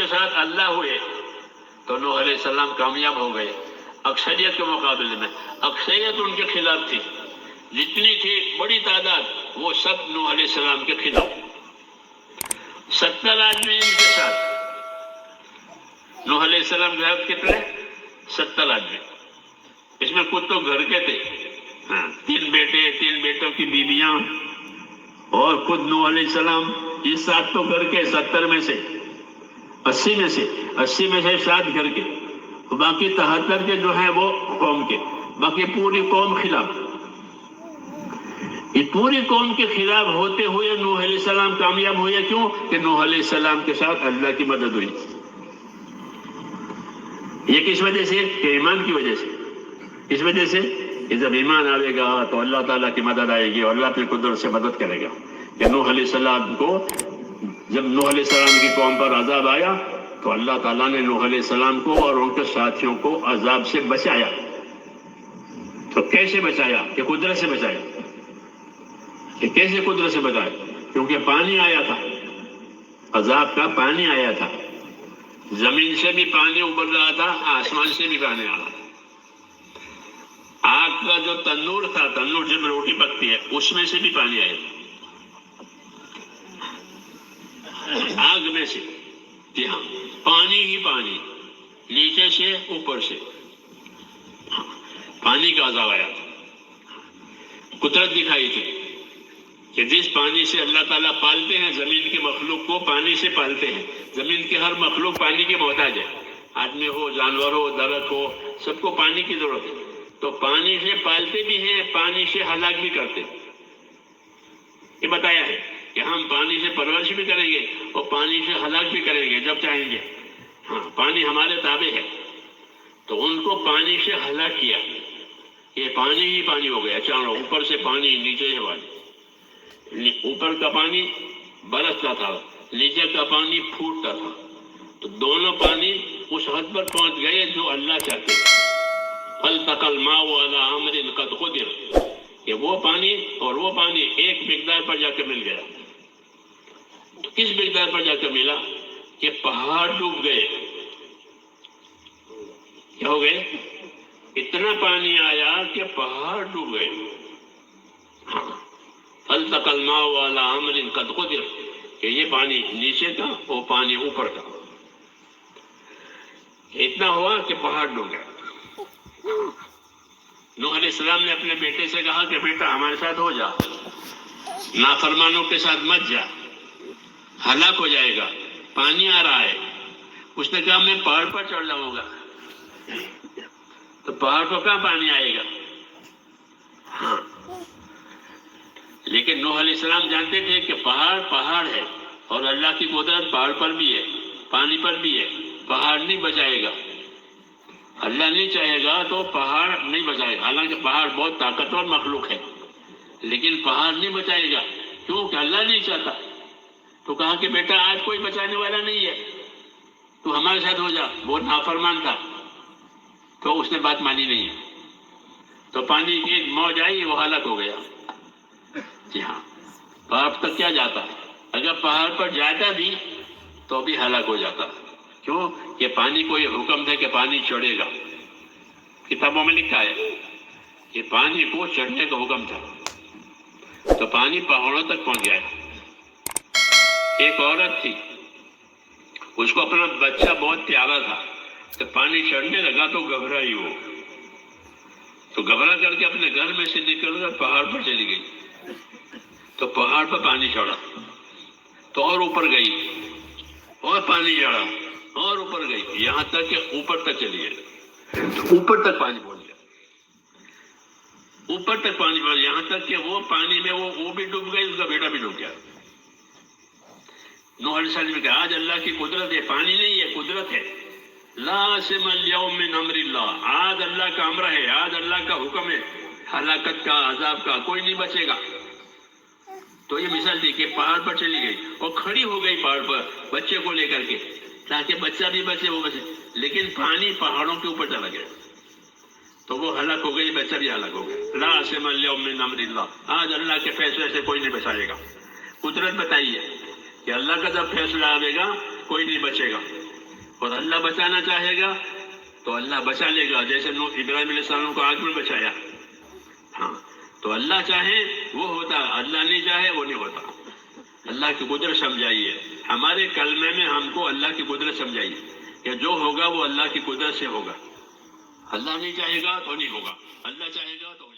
کے ساتھ اللہ ہوئے تو نوح علیہ السلام کامیاب ہو گئے اکثریت کے مقابلے میں. اکثریت ان کے خلاف تھی، جتنی تھی بڑی تعداد وہ سب نوح علیہ السلام کے خلاف. 70 آدمی ان کے ساتھ. نوح علیہ السلام کے ساتھ کتنے؟ 70 آدمی. اس میں کچھ تو گھر کے تھے، 3 بیٹے، 3 بیٹوں کی بیویاں، اور خود نوح علیہ السلام. یہ 7 تو گھر کے، 70 میں سے 80 میں سے 7 گھر کے، باقی 73 کے جو ہیں وہ قوم کے. باقی پوری قوم خلاف. یہ پوری قوم کے خلاف ہوتے ہوئے نوح علیہ السلام کامیاب ہوئے. کیوں؟ کہ نوح علیہ السلام کے ساتھ اللہ کی مدد ہوئی. یہ کس وجہ سے؟ کہ ایمان کی وجہ سے. اس وجہ سے کہ جب ایمان آئے گا تو اللہ تعالیٰ کی مدد آئے گی اور اللہ اپنی قدرت سے مدد کرے گا. کہ نوح علیہ السلام کو جب نوح علیہ السلام کی قوم پر عذاب آیا تو اللہ تعالیٰ نے نوح علیہ السلام کو اور ان کے ساتھیوں کو عذاب سے بچایا. تو کیسے بچایا؟ کہ قدرت سے بچایا. کہ کیسے قدرت سے بچایا؟ کیونکہ پانی آیا تھا، عذاب کا پانی آیا تھا. زمین سے بھی پانی ابل رہا تھا، آسمان سے بھی پانی آ رہا تھا. آگ کا جو تندور تھا، تندور جب روٹی پکتی ہے اس میں سے بھی پانی آیا تھا. آگ میں سے، جی ہاں، پانی ہی پانی، نیچے سے اوپر سے پانی کا عذاب آیا تھا. قدرت دکھائی تھی کہ جس پانی سے اللہ تعالیٰ پالتے ہیں، زمین کے مخلوق کو پانی سے پالتے ہیں. زمین کے ہر مخلوق پانی کے محتاج ہے، آدمی ہو، جانور ہو، درخت ہو، سب کو پانی کی ضرورت ہے. تو پانی سے پالتے بھی ہیں، پانی سے ہلاک بھی کرتے. یہ بتایا ہے کہ ہم پانی سے پرورش بھی کریں گے اور پانی سے ہلاک بھی کریں گے جب چاہیں گے. ہاں، پانی ہمارے تابع ہے. تو ان کو پانی سے ہلاک کیا. یہ پانی ہی پانی ہو گیا چاروں، اوپر سے پانی، نیچے سے پانی. اوپر کا پانی برستا تھا، نیچے کا پانی پھوٹتا تھا. تو دونوں پانی اس حد پر پہنچ گئے جو اللہ چاہتے تھے. فالتقى الماء على امر قد قدر، کہ وہ پانی اور وہ پانی ایک مقدار پر جا کے مل گیا. تو کس مقدار پر جا کے ملا؟ کہ پہاڑ ڈوب گئے. کیا ہو گئے؟ اتنا پانی آیا کہ پہاڑ ڈوب گئے. فالتقى الماء على امر قد قدر، کہ یہ پانی نیچے کا اور پانی اوپر کا. اتنا ہوا کہ پہاڑ ڈوب گیا. نوح علیہ السلام نے اپنے بیٹے سے کہا کہ بیٹا ہمارے ساتھ ہو جا، نافرمانوں کے ساتھ مت جا، ہلاک ہو جائے گا، پانی آ رہا ہے. اس نے کہا میں پہاڑ پر چڑھ جاؤں گا. تو پہاڑ پر کہاں پانی آئے گا؟ ہاں، لیکن نوح علیہ السلام جانتے تھے کہ پہاڑ ہے اور اللہ کی قدرت پہاڑ پر بھی ہے، پانی پر بھی ہے. پہاڑ نہیں بچائے گا. اللہ نہیں چاہے گا تو پہاڑ نہیں بچائے گا. حالانکہ پہاڑ بہت طاقتور مخلوق ہے، لیکن پہاڑ نہیں بچائے گا. کیوں؟ کہ اللہ نہیں چاہتا. تو کہا کہ بیٹا آج کوئی بچانے والا نہیں ہے، تو ہمارے ساتھ ہو جا. بہت نافرمان تھا، تو اس نے بات مانی نہیں. تو پانی کی ایک موج آئی، وہ ہلاک ہو گیا. جی ہاں، پہاڑ تک کیا جاتا؟ اگر پہاڑ پر جاتا بھی تو بھی ہلاک ہو جاتا. کیوں؟ کہ پانی کو یہ حکم تھا کہ پانی چڑھے گا. کتابوں میں لکھا ہے کہ پانی کو چڑھنے کا حکم تھا. تو پانی پہاڑوں تک پہنچ گیا. ایک عورت تھی، اس کو اپنا بچہ بہت پیارا تھا. تو پانی چڑھنے لگا تو گھبرائی وہ. تو گھبرا کر کے اپنے گھر میں سے نکل کر پہاڑ پر چلی گئی. تو پہاڑ پر پانی چڑھا تو اور اوپر گئی، اور پانی چڑھا اور اوپر گئی، یہاں تک کہ اوپر تک چلی گئی. تو اوپر تک پانی پہنچ گیا. اوپر تک پانی پہنچ، یہاں تک کہ وہ پانی میں وہ بھی ڈوب گئی، اس کا بیٹا بھی ڈوب گیا. نوح علیہ السلام نے کہا آج اللہ کی قدرت ہے، پانی نہیں ہے، قدرت ہے. لا عاصم اليوم من امر اللہ، آج اللہ کا امر ہے، آج اللہ کا حکم ہے. ہلاکت کا، عذاب کا کوئی نہیں بچے گا. تو یہ مثال دی کہ پہاڑ پر چلی گئی اور کھڑی ہو گئی پہاڑ پر بچے کو لے کر کے، تاکہ بچہ بھی بچے، وہ بچے. لیکن پانی پہاڑوں کے اوپر چلا گیا تو وہ ہلاک ہو گئی، بچہ بھی ہلاک ہو گیا. لا عاصم اليوم من امر اللہ، آج اللہ کے فیصلے سے کوئی نہیں بچائے گا. قدرت بتائیے کہ اللہ کا جب فیصلہ آئے گا کوئی نہیں بچے گا. اور اللہ بچانا چاہے گا تو اللہ بچا لے گا، جیسے ابراہیم علیہ السلام کو آگ میں بچایا. ہاں تو اللہ چاہے وہ ہوتا، اللہ نہیں چاہے وہ نہیں ہوتا. اللہ کی قدرت سمجھائیے، ہمارے کلمے میں ہم کو اللہ کی قدرت سمجھائیے کہ جو ہوگا وہ اللہ کی قدرت سے ہوگا. اللہ نہیں چاہے گا تو نہیں ہوگا، اللہ چاہے گا تو